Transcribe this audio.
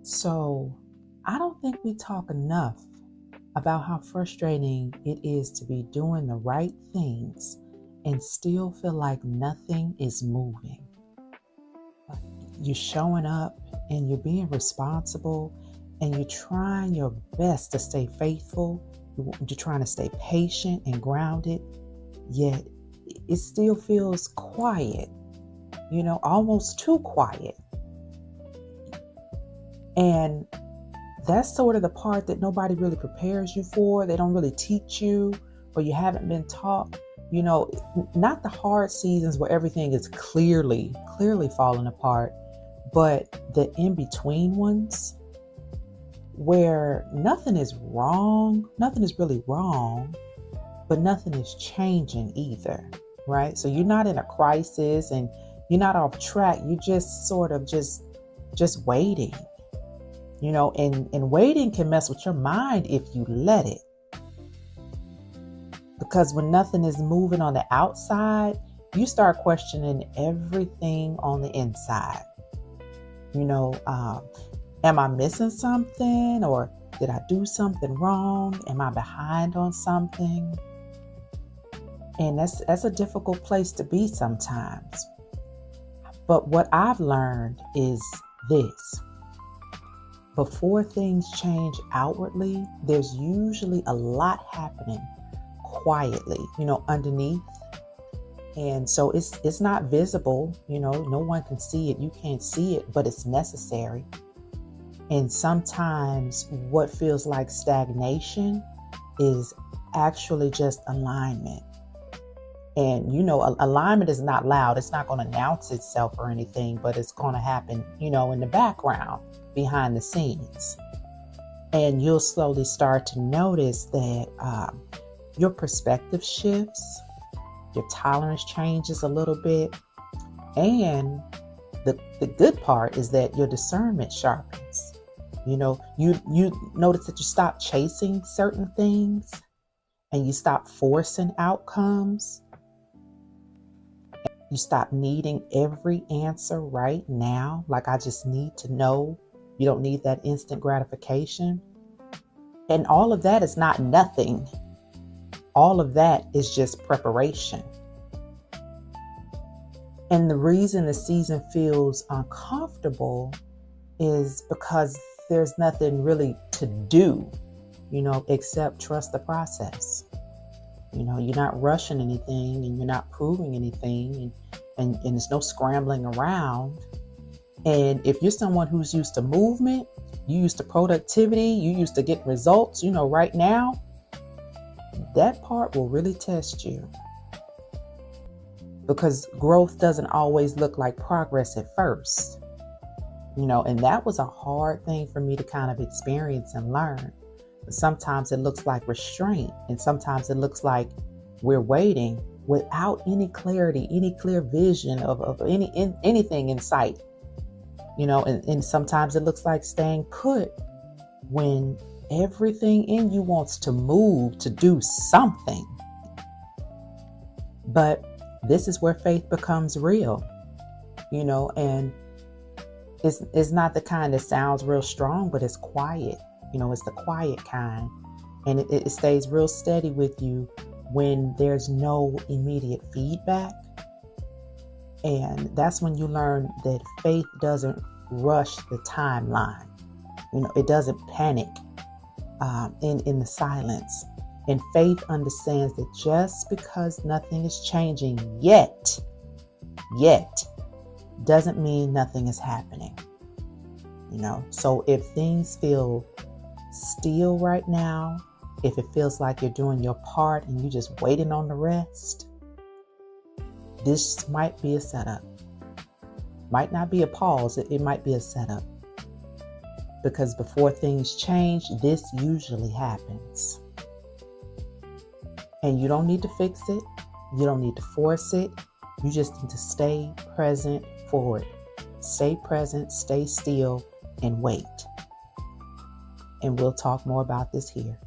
So I don't think we talk enough about how frustrating it is to be doing the right things and still feel like nothing is moving. You're showing up and you're being responsible and you're trying your best to stay faithful. You're trying to stay patient and grounded, yet it still feels quiet, almost too quiet. And that's sort of the part that nobody really prepares you for. They don't really teach you, or you haven't been taught. Not the hard seasons where everything is clearly falling apart, but the in-between ones where nothing is really wrong, but nothing is changing either, right? So you're not in a crisis and you're not off track. You're just sort of just waiting. And waiting can mess with your mind if you let it. Because when nothing is moving on the outside, you start questioning everything on the inside. Am I missing something? Or did I do something wrong? Am I behind on something? And that's a difficult place to be sometimes. But what I've learned is this. Before things change outwardly, there's usually a lot happening quietly, underneath. And so it's not visible, no one can see it. You can't see it, but it's necessary. And sometimes what feels like stagnation is actually just alignment. And, alignment is not loud. It's not going to announce itself or anything, but it's going to happen, in the background, behind the scenes. And you'll slowly start to notice that your perspective shifts, your tolerance changes a little bit. And the good part is that your discernment sharpens. You notice that you stop chasing certain things and you stop forcing outcomes. You stop needing every answer right now. Like, I just need to know. You don't need that instant gratification. And all of that is not nothing. All of that is just preparation. And the reason the season feels uncomfortable is because there's nothing really to do, except trust the process. You're not rushing anything and you're not proving anything and there's no scrambling around. And if you're someone who's used to movement, you used to productivity, you used to get results, right now, that part will really test you. Because growth doesn't always look like progress at first. And that was a hard thing for me to kind of experience and learn. But sometimes it looks like restraint, and sometimes it looks like we're waiting without any clarity, any clear vision of anything in sight. And sometimes it looks like staying put when everything in you wants to move, to do something. But this is where faith becomes real, and it's not the kind that sounds real strong, but it's quiet. It's the quiet kind. And it stays real steady with you when there's no immediate feedback. And that's when you learn that faith doesn't rush the timeline. It doesn't panic in the silence. And faith understands that just because nothing is changing yet, doesn't mean nothing is happening. So if things feel still right now, if it feels like you're doing your part and you're just waiting on the rest, this might be a setup. Might not be a pause. It might be a setup. Because before things change, this usually happens. And you don't need to fix it. You don't need to force it. You just need to stay present for it. Stay present, stay still, and wait. And we'll talk more about this here.